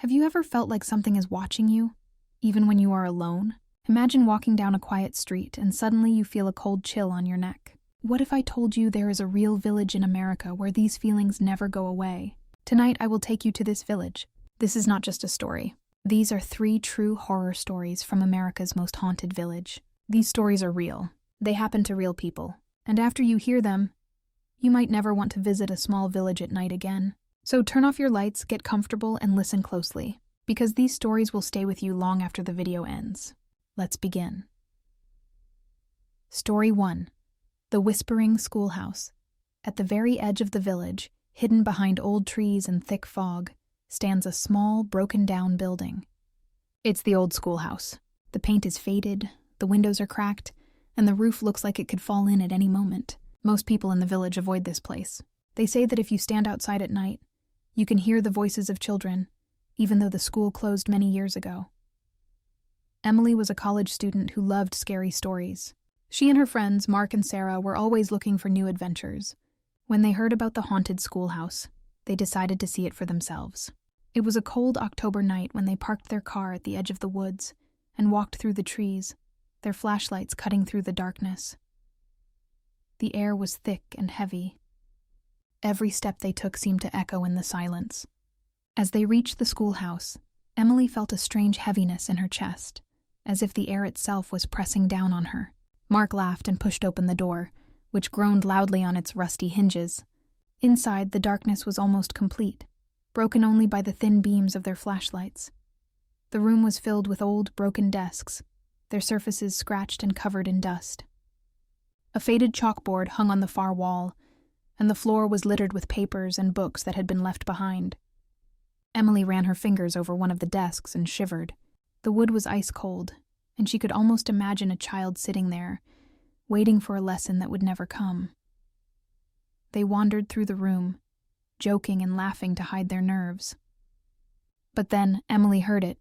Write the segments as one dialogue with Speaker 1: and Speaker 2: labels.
Speaker 1: Have you ever felt like something is watching you, even when you are alone? Imagine walking down a quiet street and suddenly you feel a cold chill on your neck. What if I told you there is a real village in America where these feelings never go away? Tonight I will take you to this village. This is not just a story. These are 3 true horror stories from America's most haunted village. These stories are real. They happen to real people. And after you hear them, you might never want to visit a small village at night again. So turn off your lights, get comfortable, and listen closely, because these stories will stay with you long after the video ends. Let's begin. Story 1. The Whispering Schoolhouse. At the very edge of the village, hidden behind old trees and thick fog, stands a small, broken-down building. It's the old schoolhouse. The paint is faded, the windows are cracked, and the roof looks like it could fall in at any moment. Most people in the village avoid this place. They say that if you stand outside at night, you can hear the voices of children, even though the school closed many years ago. Emily was a college student who loved scary stories. She and her friends, Mark and Sarah, were always looking for new adventures. When they heard about the haunted schoolhouse, they decided to see it for themselves. It was a cold October night when they parked their car at the edge of the woods and walked through the trees, their flashlights cutting through the darkness. The air was thick and heavy. Every step they took seemed to echo in the silence. As they reached the schoolhouse, Emily felt a strange heaviness in her chest, as if the air itself was pressing down on her. Mark laughed and pushed open the door, which groaned loudly on its rusty hinges. Inside, the darkness was almost complete, broken only by the thin beams of their flashlights. The room was filled with old, broken desks, their surfaces scratched and covered in dust. A faded chalkboard hung on the far wall, and the floor was littered with papers and books that had been left behind. Emily ran her fingers over one of the desks and shivered. The wood was ice cold, and she could almost imagine a child sitting there, waiting for a lesson that would never come. They wandered through the room, joking and laughing to hide their nerves. But then Emily heard it,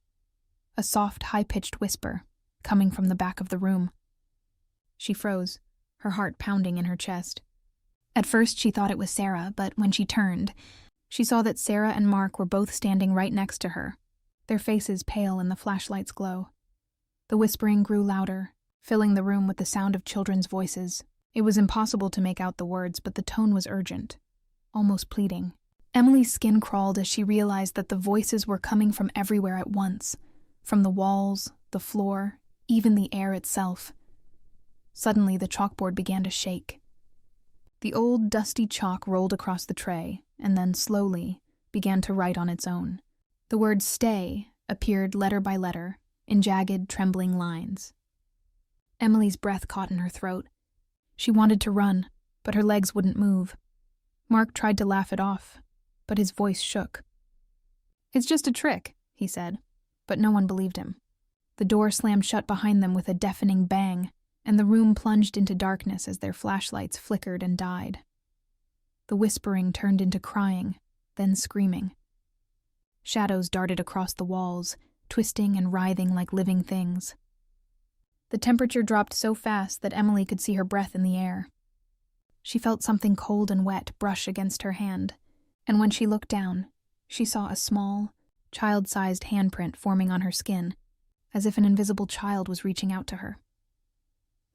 Speaker 1: a soft, high-pitched whisper, coming from the back of the room. She froze, her heart pounding in her chest. At first she thought it was Sarah, but when she turned, she saw that Sarah and Mark were both standing right next to her, their faces pale in the flashlight's glow. The whispering grew louder, filling the room with the sound of children's voices. It was impossible to make out the words, but the tone was urgent, almost pleading. Emily's skin crawled as she realized that the voices were coming from everywhere at once, from the walls, the floor, even the air itself. Suddenly, the chalkboard began to shake. The old, dusty chalk rolled across the tray, and then slowly began to write on its own. The word "stay" appeared letter by letter, in jagged, trembling lines. Emily's breath caught in her throat. She wanted to run, but her legs wouldn't move. Mark tried to laugh it off, but his voice shook. "It's just a trick," he said, but no one believed him. The door slammed shut behind them with a deafening bang, and the room plunged into darkness as their flashlights flickered and died. The whispering turned into crying, then screaming. Shadows darted across the walls, twisting and writhing like living things. The temperature dropped so fast that Emily could see her breath in the air. She felt something cold and wet brush against her hand, and when she looked down, she saw a small, child-sized handprint forming on her skin, as if an invisible child was reaching out to her.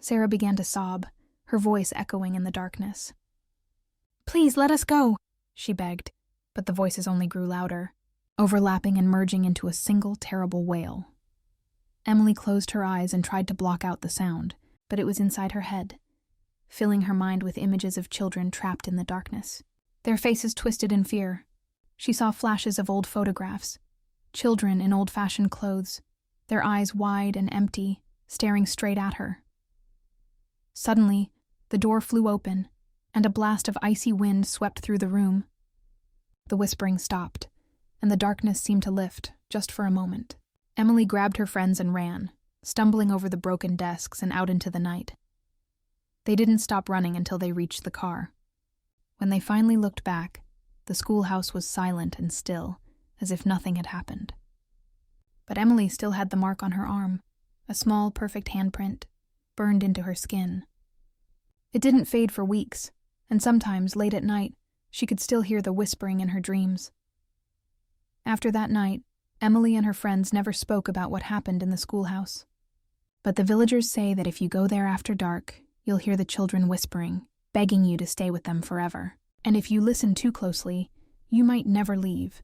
Speaker 1: Sarah began to sob, her voice echoing in the darkness. "Please let us go," she begged, but the voices only grew louder, overlapping and merging into a single terrible wail. Emily closed her eyes and tried to block out the sound, but it was inside her head, filling her mind with images of children trapped in the darkness. Their faces twisted in fear. She saw flashes of old photographs, children in old-fashioned clothes, their eyes wide and empty, staring straight at her. Suddenly, the door flew open, and a blast of icy wind swept through the room. The whispering stopped, and the darkness seemed to lift, just for a moment. Emily grabbed her friends and ran, stumbling over the broken desks and out into the night. They didn't stop running until they reached the car. When they finally looked back, the schoolhouse was silent and still, as if nothing had happened. But Emily still had the mark on her arm, a small, perfect handprint, burned into her skin. It didn't fade for weeks, and sometimes, late at night, she could still hear the whispering in her dreams. After that night, Emily and her friends never spoke about what happened in the schoolhouse. But the villagers say that if you go there after dark, you'll hear the children whispering, begging you to stay with them forever. And if you listen too closely, you might never leave.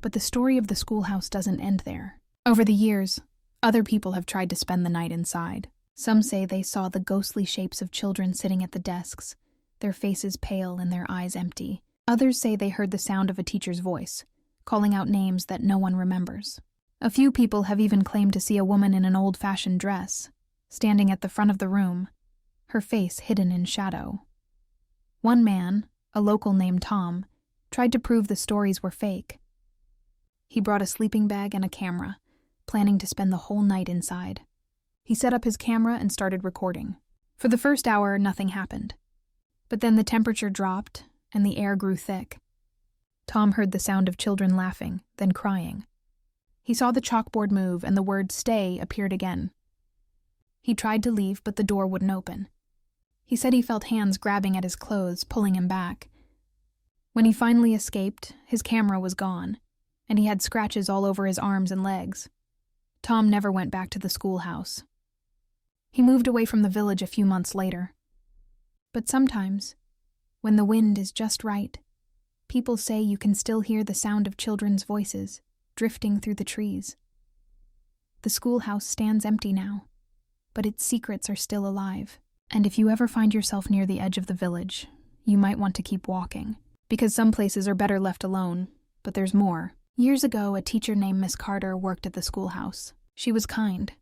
Speaker 1: But the story of the schoolhouse doesn't end there. Over the years, other people have tried to spend the night inside. Some say they saw the ghostly shapes of children sitting at the desks, their faces pale and their eyes empty. Others say they heard the sound of a teacher's voice, calling out names that no one remembers. A few people have even claimed to see a woman in an old-fashioned dress, standing at the front of the room, her face hidden in shadow. One man, a local named Tom, tried to prove the stories were fake. He brought a sleeping bag and a camera, planning to spend the whole night inside. He set up his camera and started recording. For the first hour, nothing happened. But then the temperature dropped and the air grew thick. Tom heard the sound of children laughing, then crying. He saw the chalkboard move and the word "stay" appeared again. He tried to leave, but the door wouldn't open. He said he felt hands grabbing at his clothes, pulling him back. When he finally escaped, his camera was gone, and he had scratches all over his arms and legs. Tom never went back to the schoolhouse. He moved away from the village a few months later. But sometimes, when the wind is just right, people say you can still hear the sound of children's voices drifting through the trees. The schoolhouse stands empty now, but its secrets are still alive. And if you ever find yourself near the edge of the village, you might want to keep walking, because some places are better left alone, but there's more. Years ago, a teacher named Miss Carter worked at the schoolhouse. She was kind,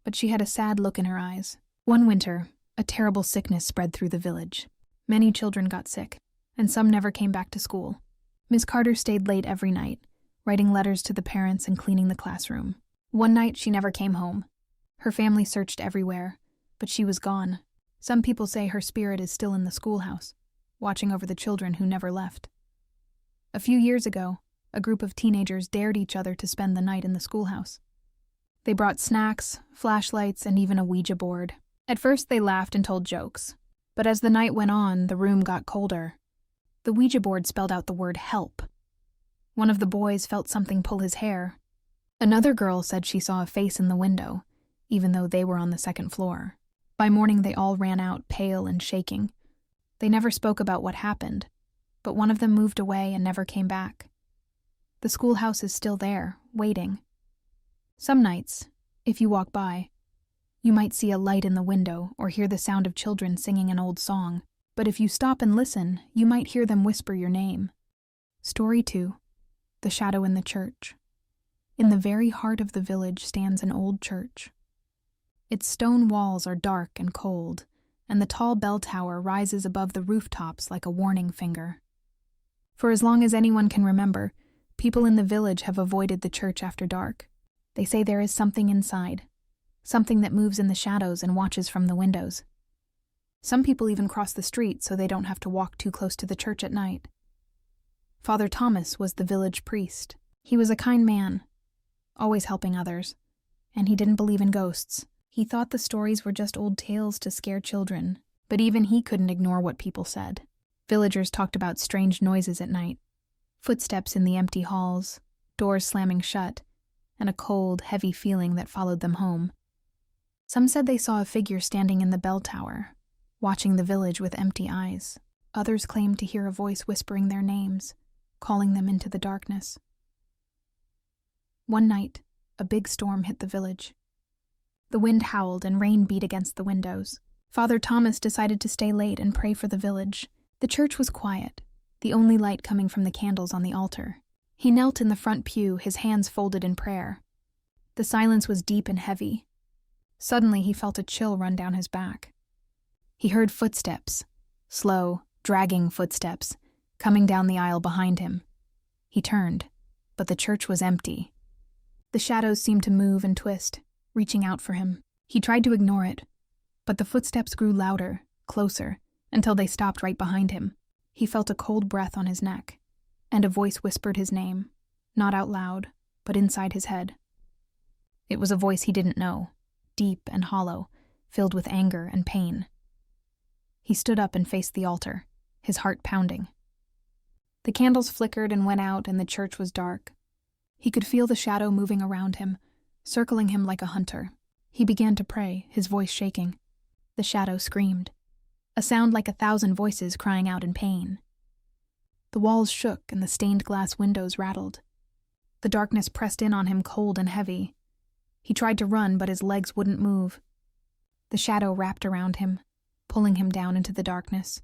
Speaker 1: but she had a sad look in her eyes. One winter, a terrible sickness spread through the village. Many children got sick, and some never came back to school. Miss Carter stayed late every night, writing letters to the parents and cleaning the classroom. One night, she never came home. Her family searched everywhere, but she was gone. Some people say her spirit is still in the schoolhouse, watching over the children who never left. A few years ago, a group of teenagers dared each other to spend the night in the schoolhouse. They brought snacks, flashlights, and even a Ouija board. At first, they laughed and told jokes, but as the night went on, the room got colder. The Ouija board spelled out the word "help." One of the boys felt something pull his hair. Another girl said she saw a face in the window, even though they were on the second floor. By morning, they all ran out, pale and shaking. They never spoke about what happened, but one of them moved away and never came back. The schoolhouse is still there, waiting. Some nights, if you walk by, you might see a light in the window or hear the sound of children singing an old song. But if you stop and listen, you might hear them whisper your name. Story 2. The Shadow in the Church. In the very heart of the village stands an old church. Its stone walls are dark and cold, and the tall bell tower rises above the rooftops like a warning finger. For as long as anyone can remember, people in the village have avoided the church after dark. They say there is something inside, something that moves in the shadows and watches from the windows. Some people even cross the street so they don't have to walk too close to the church at night. Father Thomas was the village priest. He was a kind man, always helping others, and he didn't believe in ghosts. He thought the stories were just old tales to scare children, but even he couldn't ignore what people said. Villagers talked about strange noises at night, footsteps in the empty halls, doors slamming shut, and a cold, heavy feeling that followed them home. Some said they saw a figure standing in the bell tower, watching the village with empty eyes. Others claimed to hear a voice whispering their names, calling them into the darkness. One night, a big storm hit the village. The wind howled and rain beat against the windows. Father Thomas decided to stay late and pray for the village. The church was quiet, the only light coming from the candles on the altar. He knelt in the front pew, his hands folded in prayer. The silence was deep and heavy. Suddenly, he felt a chill run down his back. He heard footsteps, slow, dragging footsteps, coming down the aisle behind him. He turned, but the church was empty. The shadows seemed to move and twist, reaching out for him. He tried to ignore it, but the footsteps grew louder, closer, until they stopped right behind him. He felt a cold breath on his neck, and a voice whispered his name, not out loud, but inside his head. It was a voice he didn't know, deep and hollow, filled with anger and pain. He stood up and faced the altar, his heart pounding. The candles flickered and went out, and the church was dark. He could feel the shadow moving around him, circling him like a hunter. He began to pray, his voice shaking. The shadow screamed, a sound like 1,000 voices crying out in pain. The walls shook and the stained glass windows rattled. The darkness pressed in on him cold and heavy. He tried to run, but his legs wouldn't move. The shadow wrapped around him, pulling him down into the darkness.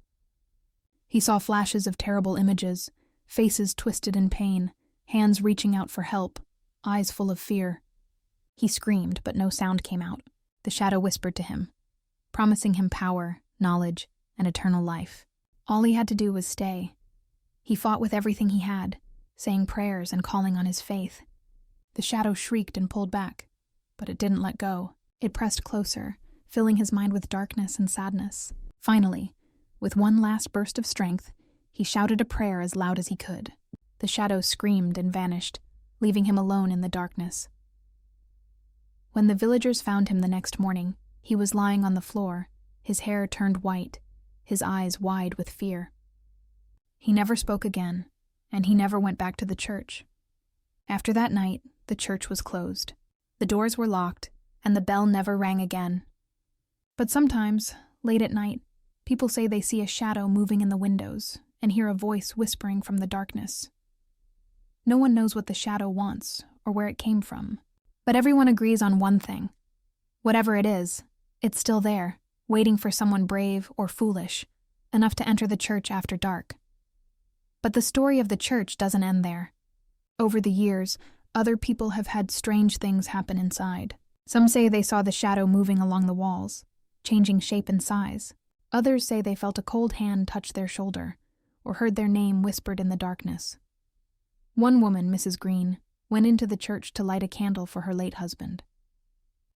Speaker 1: He saw flashes of terrible images, faces twisted in pain, hands reaching out for help, eyes full of fear. He screamed, but no sound came out. The shadow whispered to him, promising him power, knowledge, and eternal life. All he had to do was stay. He fought with everything he had, saying prayers and calling on his faith. The shadow shrieked and pulled back, but it didn't let go. It pressed closer, filling his mind with darkness and sadness. Finally, with one last burst of strength, he shouted a prayer as loud as he could. The shadow screamed and vanished, leaving him alone in the darkness. When the villagers found him the next morning, he was lying on the floor, his hair turned white, his eyes wide with fear. He never spoke again, and he never went back to the church. After that night, the church was closed. The doors were locked, and the bell never rang again. But sometimes, late at night, people say they see a shadow moving in the windows and hear a voice whispering from the darkness. No one knows what the shadow wants or where it came from, but everyone agrees on one thing. Whatever it is, it's still there, waiting for someone brave or foolish, enough to enter the church after dark. But the story of the church doesn't end there. Over the years, other people have had strange things happen inside. Some say they saw the shadow moving along the walls, changing shape and size. Others say they felt a cold hand touch their shoulder, or heard their name whispered in the darkness. One woman, Mrs. Green, went into the church to light a candle for her late husband.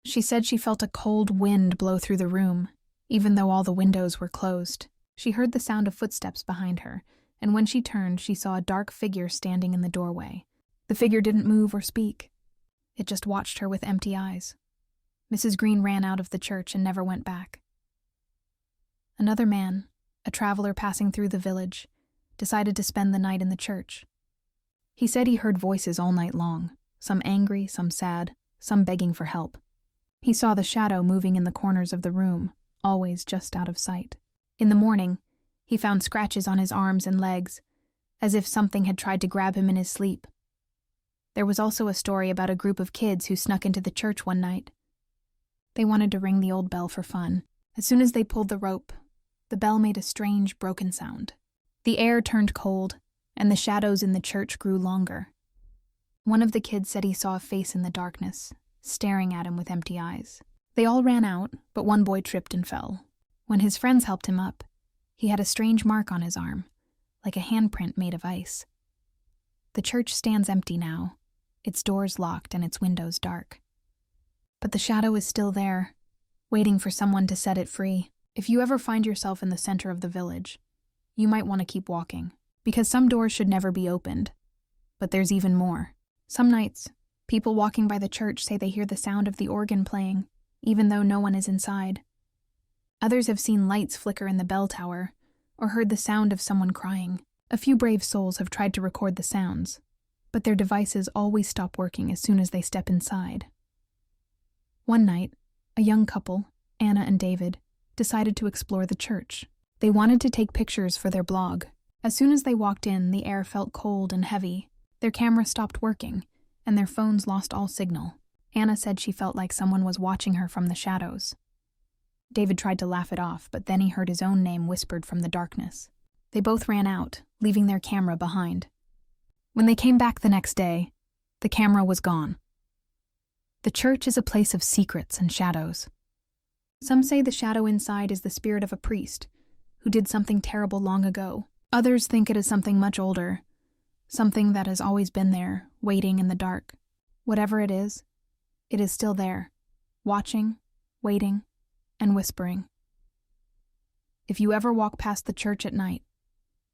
Speaker 1: She said she felt a cold wind blow through the room, even though all the windows were closed. She heard the sound of footsteps behind her, and when she turned, she saw a dark figure standing in the doorway. The figure didn't move or speak. It just watched her with empty eyes. Mrs. Green ran out of the church and never went back. Another man, a traveler passing through the village, decided to spend the night in the church. He said he heard voices all night long, some angry, some sad, some begging for help. He saw the shadow moving in the corners of the room, always just out of sight. In the morning, he found scratches on his arms and legs, as if something had tried to grab him in his sleep. There was also a story about a group of kids who snuck into the church one night. They wanted to ring the old bell for fun. As soon as they pulled the rope, the bell made a strange, broken sound. The air turned cold, and the shadows in the church grew longer. One of the kids said he saw a face in the darkness, staring at him with empty eyes. They all ran out, but one boy tripped and fell. When his friends helped him up, he had a strange mark on his arm, like a handprint made of ice. The church stands empty now, its doors locked and its windows dark. But the shadow is still there, waiting for someone to set it free. If you ever find yourself in the center of the village, you might want to keep walking, because some doors should never be opened. But there's even more. Some nights, people walking by the church say they hear the sound of the organ playing, even though no one is inside. Others have seen lights flicker in the bell tower, or heard the sound of someone crying. A few brave souls have tried to record the sounds, but their devices always stop working as soon as they step inside. One night, a young couple, Anna and David, decided to explore the church. They wanted to take pictures for their blog. As soon as they walked in, the air felt cold and heavy. Their camera stopped working, and their phones lost all signal. Anna said she felt like someone was watching her from the shadows. David tried to laugh it off, but then he heard his own name whispered from the darkness. They both ran out, leaving their camera behind. When they came back the next day, the camera was gone. The church is a place of secrets and shadows. Some say the shadow inside is the spirit of a priest who did something terrible long ago. Others think it is something much older, something that has always been there, waiting in the dark. Whatever it is still there, watching, waiting, and whispering. If you ever walk past the church at night,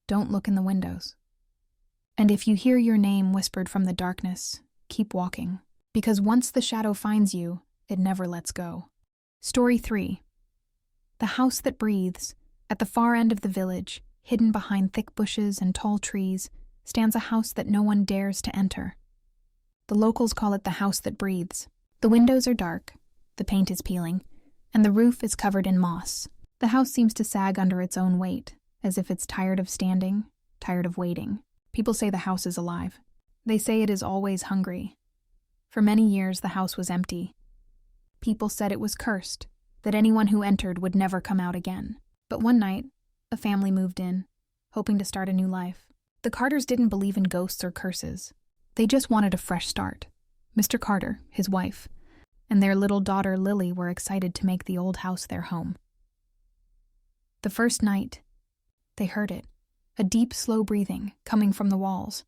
Speaker 1: don't look in the windows. And if you hear your name whispered from the darkness, keep walking, because once the shadow finds you, it never lets go. Story 3. The House That Breathes. At the far end of the village, hidden behind thick bushes and tall trees, stands a house that no one dares to enter. The locals call it the house that breathes. The windows are dark, the paint is peeling, and the roof is covered in moss. The house seems to sag under its own weight, as if it's tired of standing, tired of waiting. People say the house is alive. They say it is always hungry. For many years, the house was empty. People said it was cursed, that anyone who entered would never come out again. But one night, a family moved in, hoping to start a new life. The Carters didn't believe in ghosts or curses. They just wanted a fresh start. Mr. Carter, his wife, and their little daughter Lily were excited to make the old house their home. The first night, they heard it, a deep, slow breathing coming from the walls.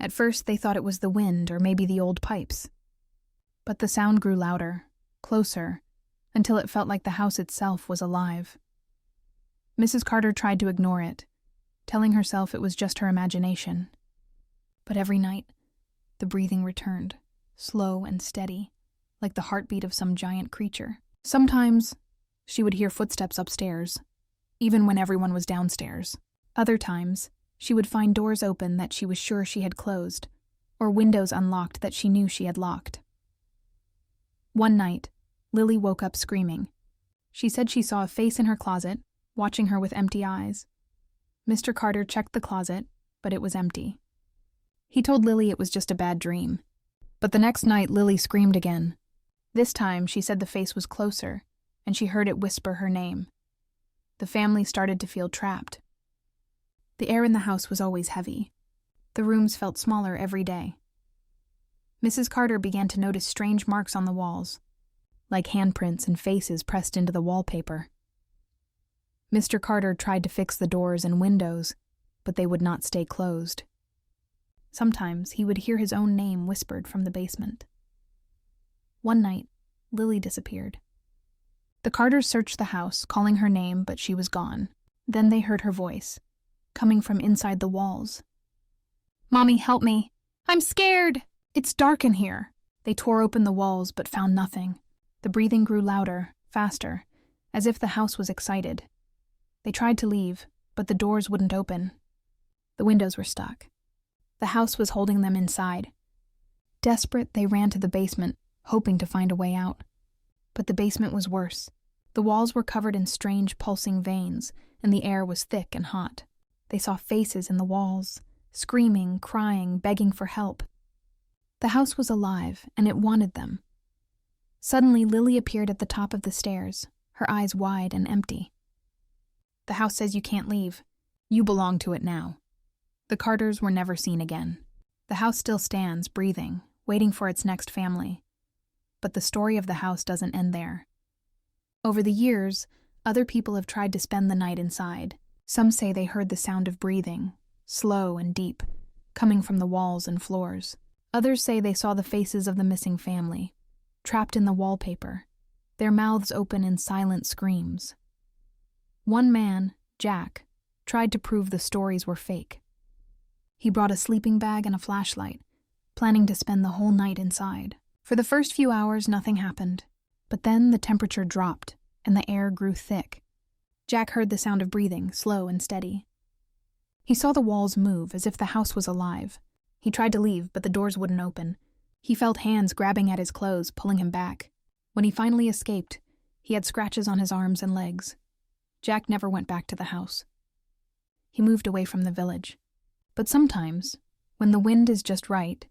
Speaker 1: At first, they thought it was the wind or maybe the old pipes. But the sound grew louder, closer, until it felt like the house itself was alive. Mrs. Carter tried to ignore it, telling herself it was just her imagination. But every night, the breathing returned, slow and steady, like the heartbeat of some giant creature. Sometimes, she would hear footsteps upstairs, even when everyone was downstairs. Other times, she would find doors open that she was sure she had closed, or windows unlocked that she knew she had locked. One night, Lily woke up screaming. She said she saw a face in her closet, watching her with empty eyes. Mr. Carter checked the closet, but it was empty. He told Lily it was just a bad dream. But the next night, Lily screamed again. This time, she said the face was closer, and she heard it whisper her name. The family started to feel trapped. The air in the house was always heavy. The rooms felt smaller every day. Mrs. Carter began to notice strange marks on the walls, like handprints and faces pressed into the wallpaper. Mr. Carter tried to fix the doors and windows, but they would not stay closed. Sometimes he would hear his own name whispered from the basement. One night, Lily disappeared. The Carters searched the house, calling her name, but she was gone. Then they heard her voice, coming from inside the walls. "Mommy, help me. I'm scared. It's dark in here." They tore open the walls, but found nothing. The breathing grew louder, faster, as if the house was excited. They tried to leave, but the doors wouldn't open. The windows were stuck. The house was holding them inside. Desperate, they ran to the basement, hoping to find a way out. But the basement was worse. The walls were covered in strange, pulsing veins, and the air was thick and hot. They saw faces in the walls, screaming, crying, begging for help. The house was alive, and it wanted them. Suddenly, Lily appeared at the top of the stairs, her eyes wide and empty. "The house says you can't leave. You belong to it now." The Carters were never seen again. The house still stands, breathing, waiting for its next family. But the story of the house doesn't end there. Over the years, other people have tried to spend the night inside. Some say they heard the sound of breathing, slow and deep, coming from the walls and floors. Others say they saw the faces of the missing family, trapped in the wallpaper, their mouths open in silent screams. One man, Jack, tried to prove the stories were fake. He brought a sleeping bag and a flashlight, planning to spend the whole night inside. For the first few hours, nothing happened. But then the temperature dropped, and the air grew thick. Jack heard the sound of breathing, slow and steady. He saw the walls move, as if the house was alive. He tried to leave, but the doors wouldn't open. He felt hands grabbing at his clothes, pulling him back. When he finally escaped, he had scratches on his arms and legs. Jack never went back to the house. He moved away from the village. But sometimes, when the wind is just right,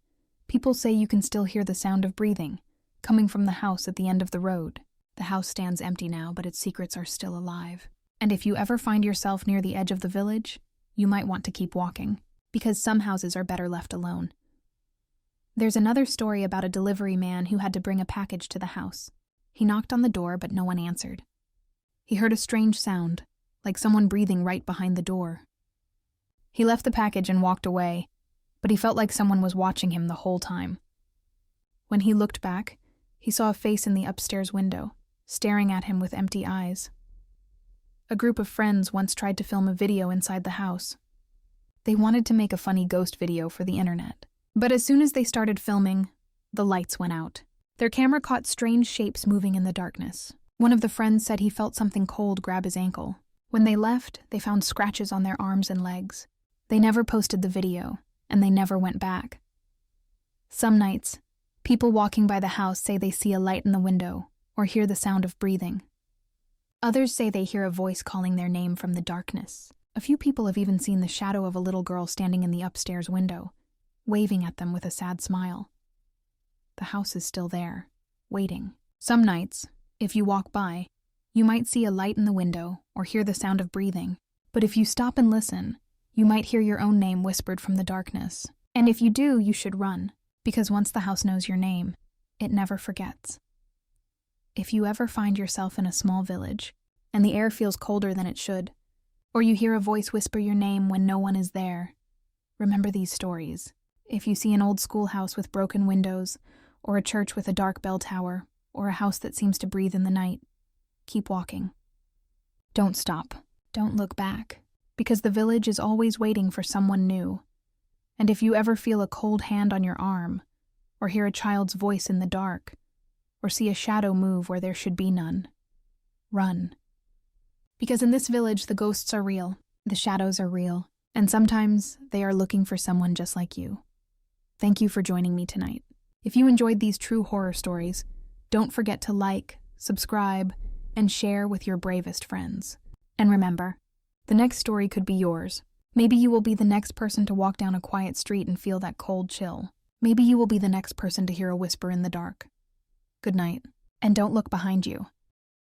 Speaker 1: people say you can still hear the sound of breathing, coming from the house at the end of the road. The house stands empty now, but its secrets are still alive. And if you ever find yourself near the edge of the village, you might want to keep walking, because some houses are better left alone. There's another story about a delivery man who had to bring a package to the house. He knocked on the door, but no one answered. He heard a strange sound, like someone breathing right behind the door. He left the package and walked away, but he felt like someone was watching him the whole time. When he looked back, he saw a face in the upstairs window, staring at him with empty eyes. A group of friends once tried to film a video inside the house. They wanted to make a funny ghost video for the internet. But as soon as they started filming, the lights went out. Their camera caught strange shapes moving in the darkness. One of the friends said he felt something cold grab his ankle. When they left, they found scratches on their arms and legs. They never posted the video, and they never went back. Some nights, people walking by the house say they see a light in the window or hear the sound of breathing. Others say they hear a voice calling their name from the darkness. A few people have even seen the shadow of a little girl standing in the upstairs window, waving at them with a sad smile. The house is still there, waiting. Some nights, if you walk by, you might see a light in the window or hear the sound of breathing. But if you stop and listen, you might hear your own name whispered from the darkness. And if you do, you should run, because once the house knows your name, it never forgets. If you ever find yourself in a small village, and the air feels colder than it should, or you hear a voice whisper your name when no one is there, remember these stories. If you see an old schoolhouse with broken windows, or a church with a dark bell tower, or a house that seems to breathe in the night, keep walking. Don't stop. Don't look back, because the village is always waiting for someone new. And if you ever feel a cold hand on your arm, or hear a child's voice in the dark, or see a shadow move where there should be none, run. Because in this village, the ghosts are real, the shadows are real, and sometimes they are looking for someone just like you. Thank you for joining me tonight. If you enjoyed these true horror stories, don't forget to like, subscribe, and share with your bravest friends. And remember, the next story could be yours. Maybe you will be the next person to walk down a quiet street and feel that cold chill. Maybe you will be the next person to hear a whisper in the dark. Good night, and don't look behind you.